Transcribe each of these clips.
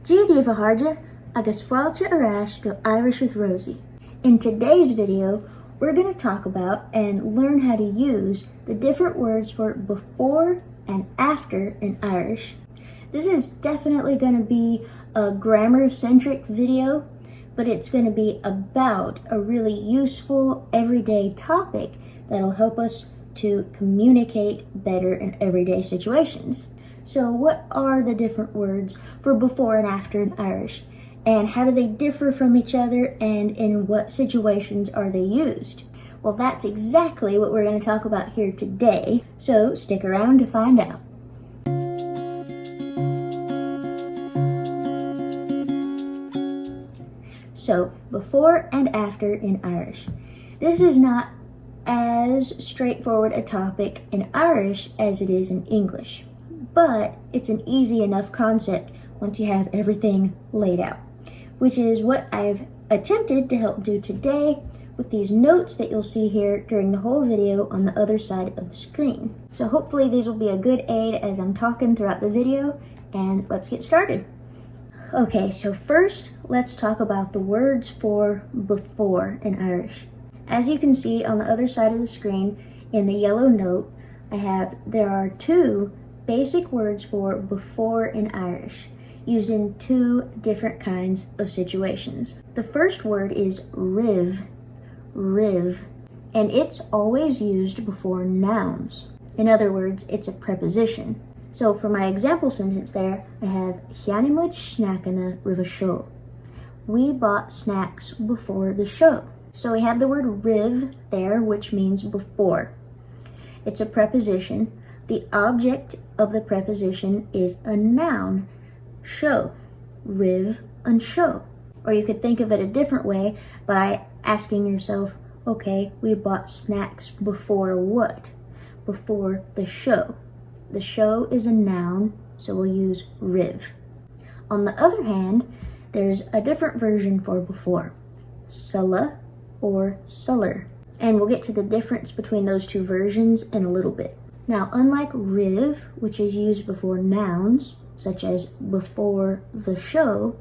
Dia Diva Harja, agus fáilte arás go Irish with Rosie. In today's video, we're going to talk about and learn how to use the different words for before and after in Irish. This is definitely going to be a grammar-centric video, but it's going to be about a really useful everyday topic that'll help us to communicate better in everyday situations. So what are the different words for before and after in Irish? And how do they differ from each other, and in what situations are they used? Well, that's exactly what we're going to talk about here today, so stick around to find out. So, before and after in Irish. This is not as straightforward a topic in Irish as it is in English, but it's an easy enough concept once you have everything laid out, which is what I've attempted to help do today with these notes that you'll see here during the whole video on the other side of the screen. So hopefully these will be a good aid as I'm talking throughout the video, and let's get started. Okay, so first let's talk about the words for before in Irish. As you can see on the other side of the screen in the yellow note, there are two basic words for before in Irish, used in two different kinds of situations. The first word is riv, and it's always used before nouns. In other words, it's a preposition. So for my example sentence there, I have Chianimud snackana riv a show. We bought snacks before the show. So we have the word riv there, which means before. It's a preposition. The object of the preposition is a noun, show, riv and show. Or you could think of it a different way by asking yourself, okay, we bought snacks before what? Before the show. The show is a noun, so we'll use riv. On the other hand, there's a different version for before, sulla or suller. And we'll get to the difference between those two versions in a little bit. Now, unlike riv, which is used before nouns, such as before the show,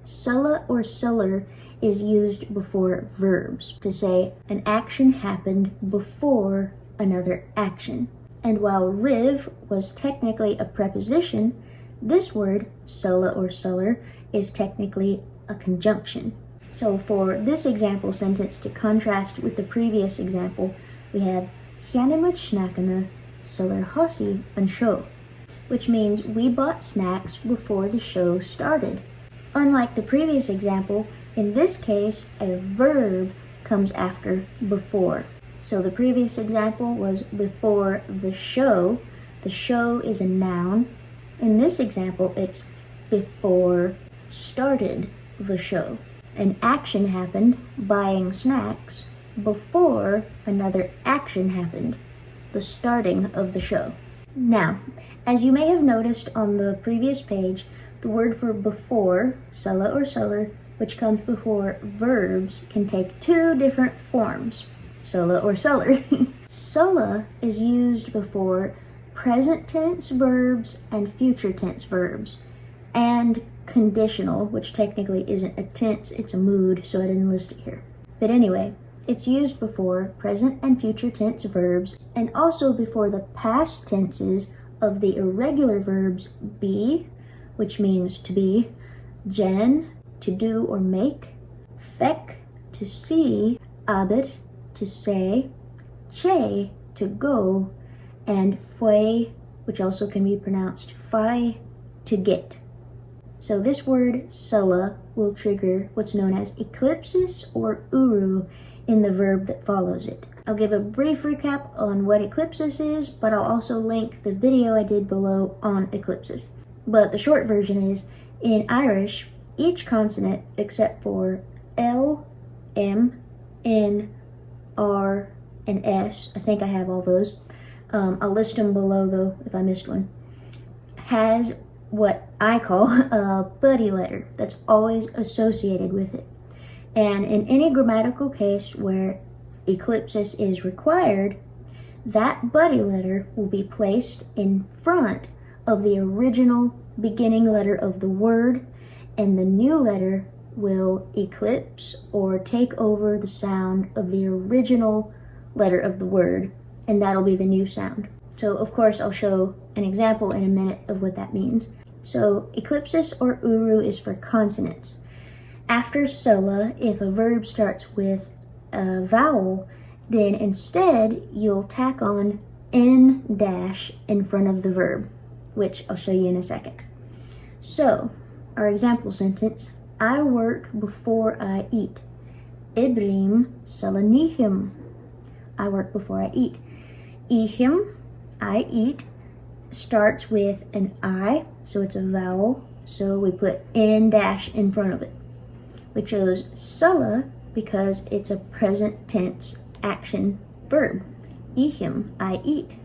sulla or suller is used before verbs to say an action happened before another action. And while riv was technically a preposition, this word, sulla or suller, is technically a conjunction. So for this example sentence, to contrast with the previous example, we have Chianimud snackana suller hossi an show, which means we bought snacks before the show started. Unlike the previous example, in this case, a verb comes after before. So the previous example was before the show. The show is a noun. In this example, it's before started the show. An action happened, buying snacks, before another action happened, the starting of the show. Now, as you may have noticed on the previous page, the word for before, sulla or suller, which comes before verbs, can take two different forms, sulla or suller. Sulla is used before present tense verbs and future tense verbs, and conditional, which technically isn't a tense, it's a mood, so I didn't list it here. But anyway, it's used before present and future tense verbs, and also before the past tenses of the irregular verbs be, which means to be, gen, to do or make, fek, to see, abit, to say, che, to go, and fue, which also can be pronounced fi, to get. So this word sulla will trigger what's known as eclipsis or uru in the verb that follows it. I'll give a brief recap on what eclipsis is, but I'll also link the video I did below on eclipsis. But the short version is, in Irish, each consonant except for L, M, N, R, and S, I think I have all those, I'll list them below though if I missed one, has what I call a buddy letter that's always associated with it. And in any grammatical case where eclipsis is required, that buddy letter will be placed in front of the original beginning letter of the word, and the new letter will eclipse or take over the sound of the original letter of the word, and that'll be the new sound. So of course I'll show an example in a minute of what that means. So eclipsis or uru is for consonants. After sala, if a verb starts with a vowel, then instead you'll tack on n dash in front of the verb, which I'll show you in a second. So our example sentence, I work before I eat. Ibrim salanihim. I work before I eat. Ihim, I eat, starts with an I, so it's a vowel, so we put n dash in front of it. We chose sala because it's a present tense action verb. Ihim, I eat.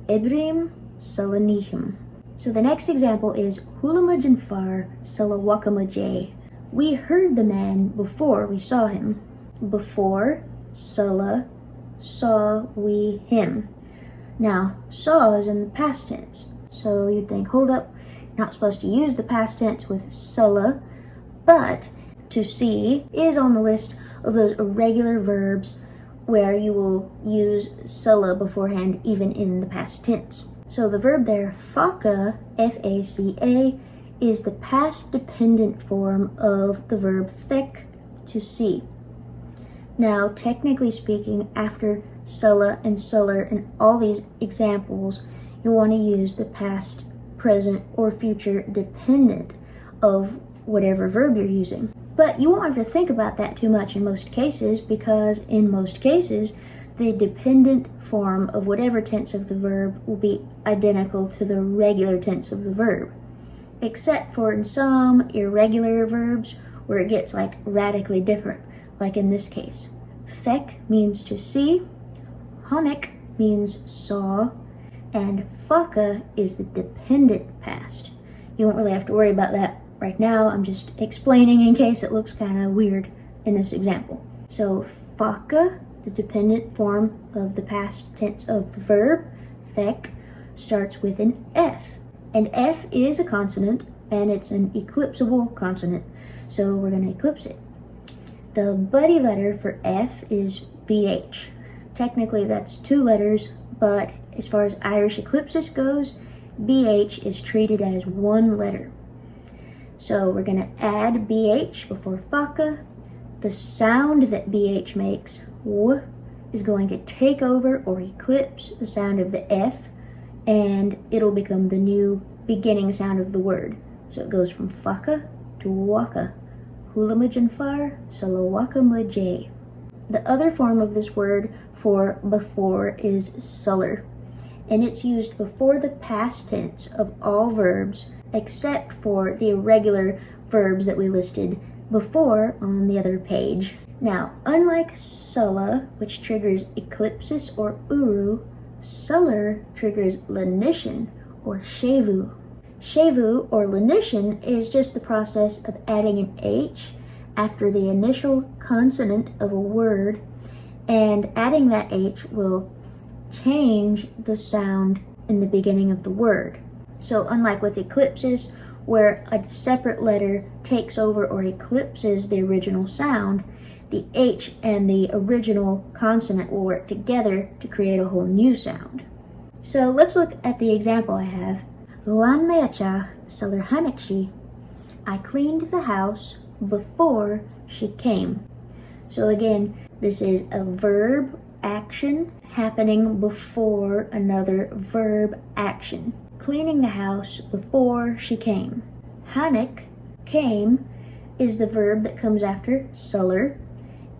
Ibrim salanihim. So the next example is Hulamajanfar salawakamaje. We heard the man before we saw him. Before, sala, saw we him. Now, saw is in the past tense. So you'd think, hold up, not supposed to use the past tense with sala, but to see is on the list of those irregular verbs where you will use sala beforehand even in the past tense. So the verb there, faka, F-A-C-A, is the past dependent form of the verb thek, to see. Now, technically speaking, after sala and suller and all these examples, you want to use the past, present, or future dependent of whatever verb you're using. But you won't have to think about that too much in most cases, because in most cases, the dependent form of whatever tense of the verb will be identical to the regular tense of the verb, except for in some irregular verbs where it gets like radically different, like in this case. Thek means to see, honik means saw, and faka is the dependent past. You won't really have to worry about that right now. I'm just explaining in case it looks kind of weird in this example. So faka, the dependent form of the past tense of the verb, thek, starts with an F. And F is a consonant, and it's an eclipsable consonant, so we're going to eclipse it. The buddy letter for F is BH. Technically that's 2 letters, but as far as Irish eclipsis goes, BH is treated as 1 letter. So we're going to add BH before faka. The sound that BH makes, w, is going to take over or eclipse the sound of the F, and it'll become the new beginning sound of the word. So it goes from faka to waka. Hulamajanfar salawakamaje. The other form of this word for before is suller, and it's used before the past tense of all verbs except for the irregular verbs that we listed before on the other page. Now, unlike sala, which triggers eclipsis or uru, suller triggers lenition or shevu. Shevu or lenition is just the process of adding an H after the initial consonant of a word, and adding that H will change the sound in the beginning of the word. So unlike with eclipsis, where a separate letter takes over or eclipses the original sound, the H and the original consonant will work together to create a whole new sound. So let's look at the example I have. Lan meachach salar hanekshi. I cleaned the house before she came. So again, this is a verb action happening before another verb action. Cleaning the house before she came. Hanek, came, is the verb that comes after suller.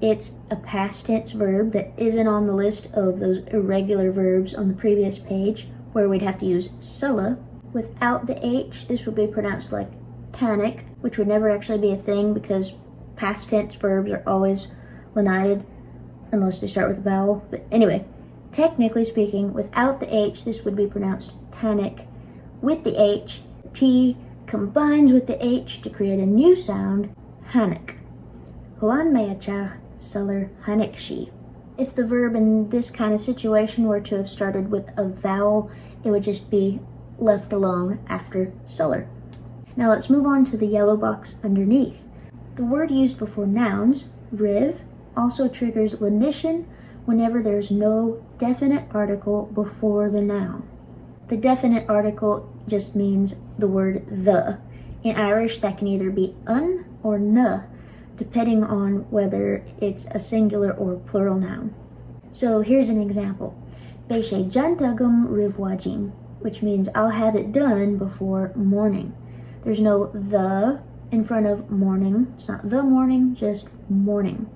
It's a past tense verb that isn't on the list of those irregular verbs on the previous page where we'd have to use sulla. Without the H, this would be pronounced like tanik, which would never actually be a thing because past tense verbs are always lenited unless they start with a vowel. But anyway, technically speaking, without the H, this would be pronounced tanik. With the H, T combines with the H to create a new sound, hanik. Lan meachach salar hanekshi. If the verb in this kind of situation were to have started with a vowel, it would just be left alone after suller. Now let's move on to the yellow box underneath. The word used before nouns, riv, also triggers lenition whenever there's no definite article before the noun. The definite article just means the word the. In Irish, that can either be un or na, depending on whether it's a singular or plural noun. So here's an example. Bé sé jantagam rivwajim, which means I'll have it done before morning. There's no the in front of morning. It's not the morning, just morning.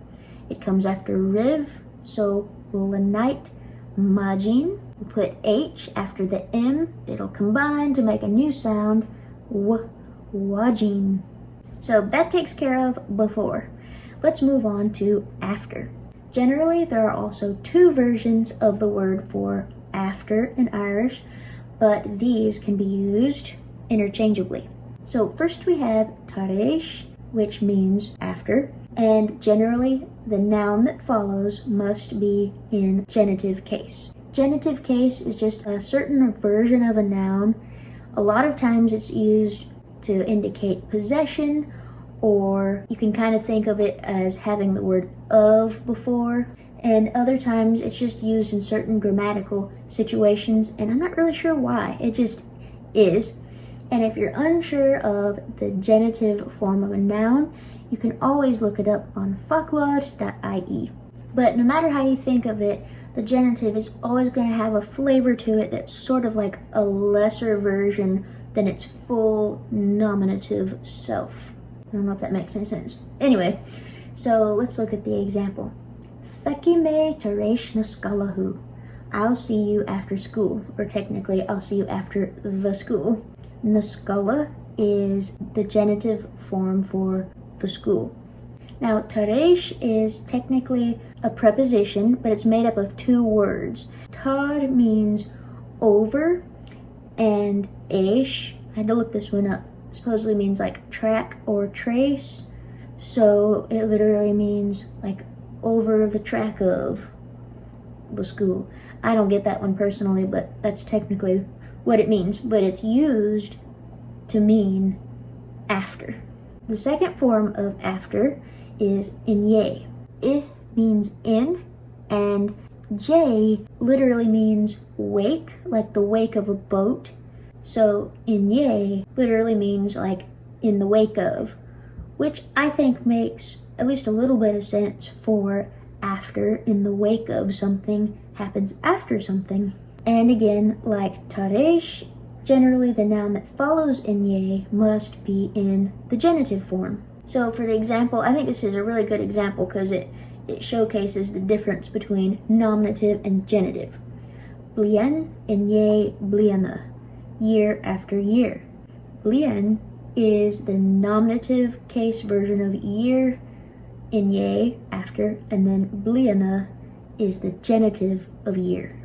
It comes after riv, so we'll lenite majin. We'll put H after the M. It'll combine to make a new sound, wajin. So that takes care of before. Let's move on to after. Generally, there are also two versions of the word for after in Irish, but these can be used interchangeably. So first we have taréis, which means after, and generally the noun that follows must be in genitive case. Genitive case is just a certain version of a noun. A lot of times it's used to indicate possession, or you can kind of think of it as having the word of before, and other times it's just used in certain grammatical situations, and I'm not really sure why. It just is. And if you're unsure of the genitive form of a noun, you can always look it up on folklore.ie. But no matter how you think of it, the genitive is always going to have a flavor to it that's sort of like a lesser version than its full nominative self. I don't know if that makes any sense. Anyway, so let's look at the example. Feki me tareish na skalahu. I'll see you after school, or technically, I'll see you after the school. Naskala is the genitive form for the school. Now, tareish is technically a preposition, but it's made up of two words. Tar means over, and aish, I had to look this one up, supposedly means like track or trace. So it literally means like over the track of the school. I don't get that one personally, but that's technically what it means, but it's used to mean after. The second form of after is inye. I means in, and J literally means wake, like the wake of a boat. So inye literally means like in the wake of, which I think makes at least a little bit of sense for after, in the wake of something, happens after something. And again, like tareish, generally the noun that follows inye must be in the genitive form. So for the example, I think this is a really good example because it showcases the difference between nominative and genitive. Blian, inye, bliana, year after year. Blian is the nominative case version of year, inye, after, and then bliana is the genitive of year.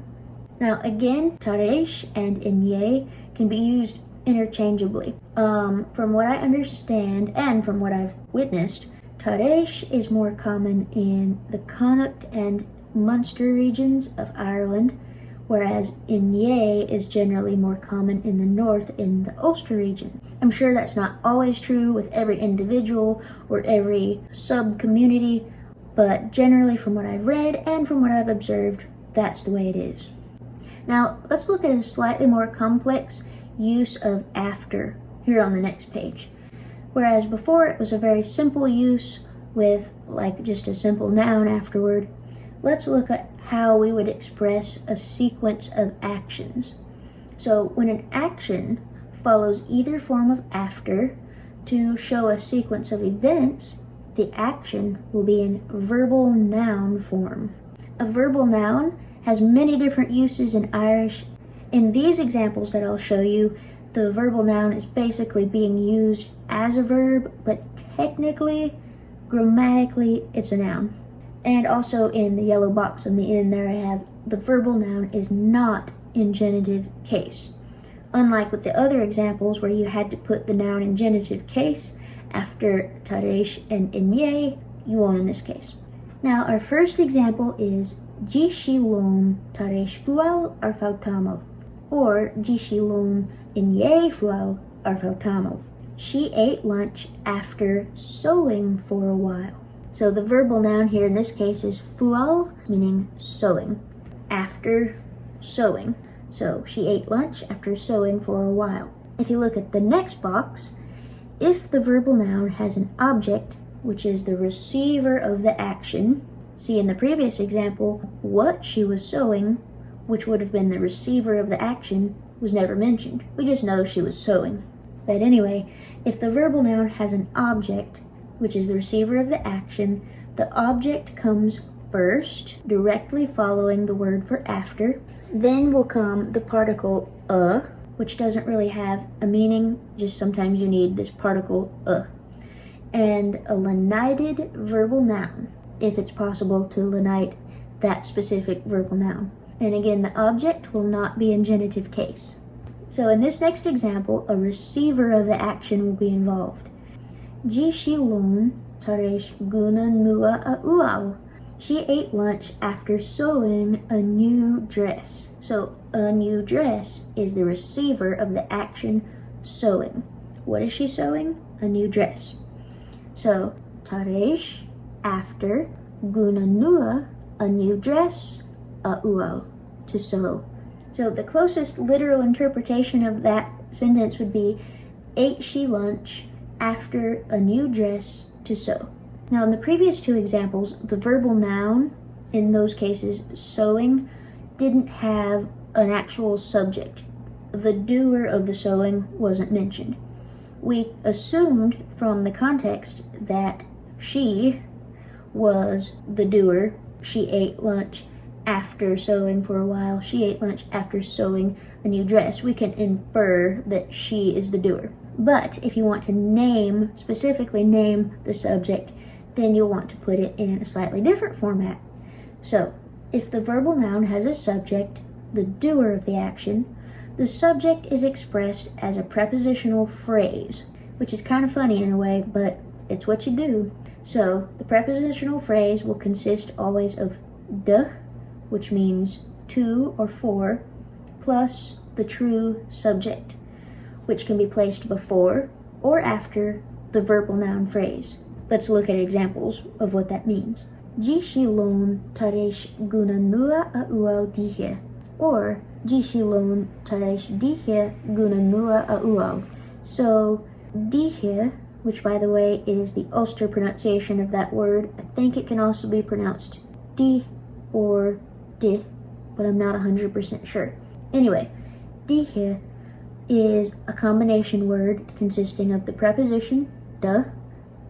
Now again, tareish and inye can be used interchangeably. From what I understand and from what I've witnessed, tareish is more common in the Connacht and Munster regions of Ireland, whereas inye is generally more common in the north in the Ulster region. I'm sure that's not always true with every individual or every sub-community, but generally from what I've read and from what I've observed, that's the way it is. Now, let's look at a slightly more complex use of after here on the next page. Whereas before it was a very simple use with like just a simple noun afterward, let's look at how we would express a sequence of actions. So when an action follows either form of after to show a sequence of events, the action will be in verbal noun form. A verbal noun has many different uses in Irish. In these examples that I'll show you, the verbal noun is basically being used as a verb, but technically, grammatically, it's a noun. And also in the yellow box on the end there I have the verbal noun is not in genitive case. Unlike with the other examples where you had to put the noun in genitive case after tareish and inye, you won't in this case. Now our first example is Jishilom tareish fual arfautamal, or Jishilom inye fual arfautamal. she ate lunch after sewing for a while. So the verbal noun here in this case is fual, meaning sewing, after sewing. So she ate lunch after sewing for a while. If you look at the next box, if the verbal noun has an object, which is the receiver of the action, see in the previous example, what she was sewing, which would have been the receiver of the action, was never mentioned. We just know she was sewing. But anyway, if the verbal noun has an object, which is the receiver of the action, the object comes first, directly following the word for after. Then will come the particle which doesn't really have a meaning, just sometimes you need this particle and a lenited verbal noun, if it's possible to lenite that specific verbal noun. And again, the object will not be in genitive case. So in this next example, a receiver of the action will be involved. Ji shilon taresh guna nua a ual. She ate lunch after sewing a new dress. So a new dress is the receiver of the action sewing. What is she sewing? A new dress. So taresh, after, guna nua, a new dress, a ual, to sew. So the closest literal interpretation of that sentence would be, ate she lunch after a new dress to sew. Now in the previous two examples, the verbal noun, in those cases sewing, didn't have an actual subject. The doer of the sewing wasn't mentioned. We assumed from the context that she was the doer. She ate lunch after sewing for a while. She ate lunch after sewing a new dress. We can infer that she is the doer. But if you want to specifically name the subject, then you'll want to put it in a slightly different format. So, if the verbal noun has a subject, the doer of the action, the subject is expressed as a prepositional phrase, which is kind of funny in a way, but it's what you do. So, the prepositional phrase will consist always of de, which means to or for, plus the true subject, which can be placed before or after the verbal noun phrase. Let's look at examples of what that means. Ji shilon taresh guna nua a ual dihe, or Ji shilon taresh dihe guna nua a ual. So dihe, which by the way is the Ulster pronunciation of that word, I think it can also be pronounced di or di, but I'm not 100% sure. Anyway, dihe is a combination word consisting of the preposition de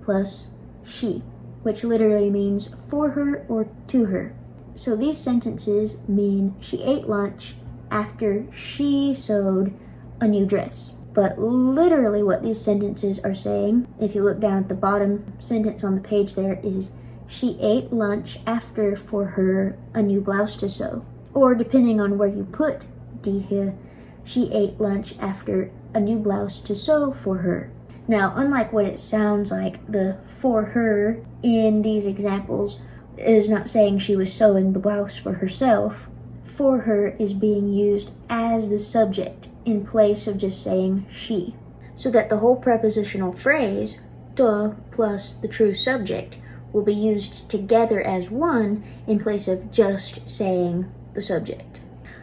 plus she, which literally means for her or to her. So these sentences mean she ate lunch after she sewed a new dress. But literally what these sentences are saying, if you look down at the bottom sentence on the page there, is she ate lunch after for her a new blouse to sew. Or depending on where you put dihe, she ate lunch after a new blouse to sew for her. Now, unlike what it sounds like, the for her in these examples is not saying she was sewing the blouse for herself. For her is being used as the subject in place of just saying she. So that the whole prepositional phrase, de plus the true subject, will be used together as one in place of just saying the subject.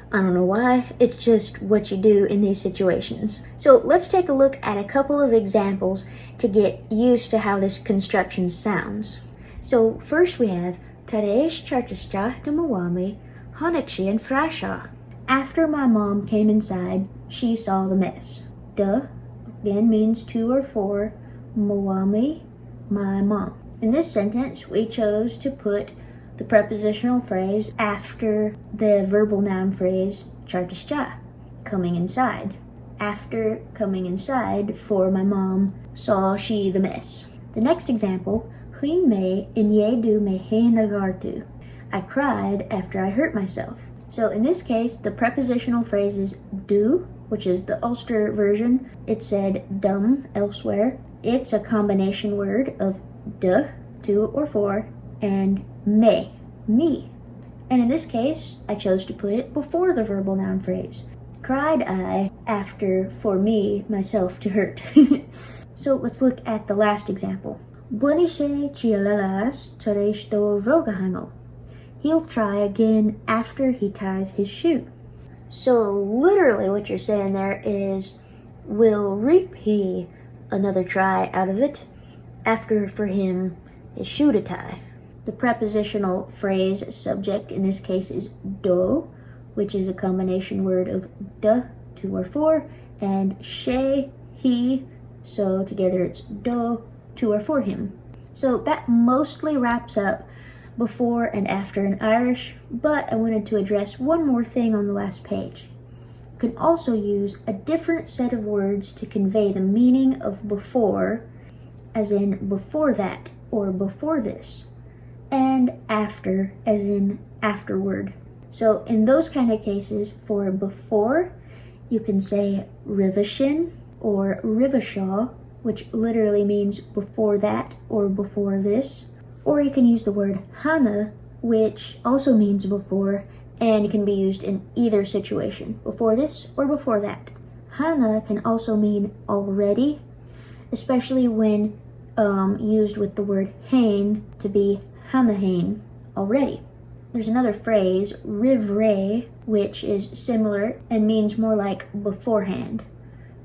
I don't know why, it's just what you do in these situations. So let's take a look at a couple of examples to get used to how this construction sounds. So first we have Taresh chartistah de mawami hanakshi and frasha. After my mom came inside, she saw the mess. De again means to or for, mawami, my mom. In this sentence, we chose to put the prepositional phrase after the verbal noun phrase chartistah, coming inside. After coming inside, for my mom saw she the mess. The next example, Huin me inyedu me nagartu. I cried after I hurt myself. So in this case, the prepositional phrase is do, which is the Ulster version. It said dum elsewhere. It's a combination word of de, to or for, and me, me. And in this case, I chose to put it before the verbal noun phrase. Cried I after for me, myself, to hurt. So let's look at the last example. Bunishe chialalas taresto vrogahango. He'll try again after he ties his shoe. So literally what you're saying there is, will reap he another try out of it after for him his shoe to tie. The prepositional phrase subject in this case is do, which is a combination word of de, to or for, and she, he, so together it's do, to or for him. So that mostly wraps up before and after in Irish, but I wanted to address one more thing on the last page. You can also use a different set of words to convey the meaning of before, as in before that or before this, and after, as in afterward. So in those kind of cases, for before, you can say rivishin or rivishaw, which literally means before that or before this. Or you can use the word hana, which also means before, and can be used in either situation, before this or before that. Hana can also mean already, especially when used with the word hain, to be hanahain, already. There's another phrase, rivre, which is similar and means more like beforehand.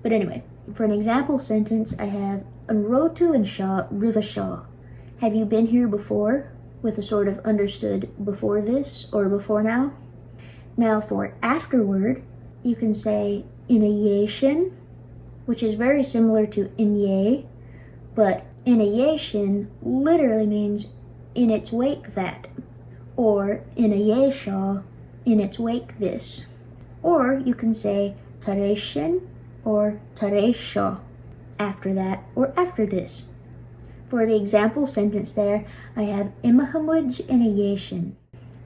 But anyway, for an example sentence, I have Unrotu and Shaw Rivashaw. Have you been here before? With a sort of understood before this or before now. Now for afterward, you can say inayation, which is very similar to inye, but inayation literally means in its wake that, or inayeshaw, in its wake this. Or you can say tareshin or tareshaw, after that or after this. For the example sentence there, I have imahamuj inayation.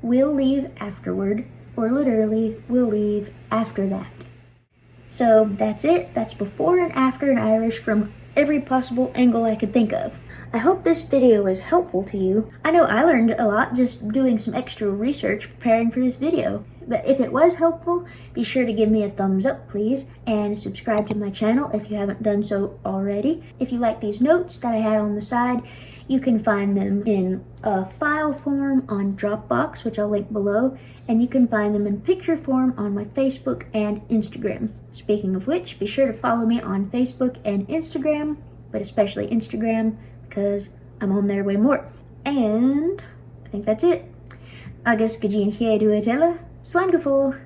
We'll leave afterward, or literally, we'll leave after that. So that's it. That's before and after in Irish from every possible angle I could think of. I hope this video was helpful to you. I know I learned a lot just doing some extra research preparing for this video. But if it was helpful, be sure to give me a thumbs up, please, and subscribe to my channel if you haven't done so already. If you like these notes that I had on the side, you can find them in a file form on Dropbox, which I'll link below, and you can find them in picture form on my Facebook and Instagram. Speaking of which, be sure to follow me on Facebook and Instagram, but especially Instagram, because I'm on there way more. And I think that's it. Agus Gaeilge Duatella. Slán go fóill.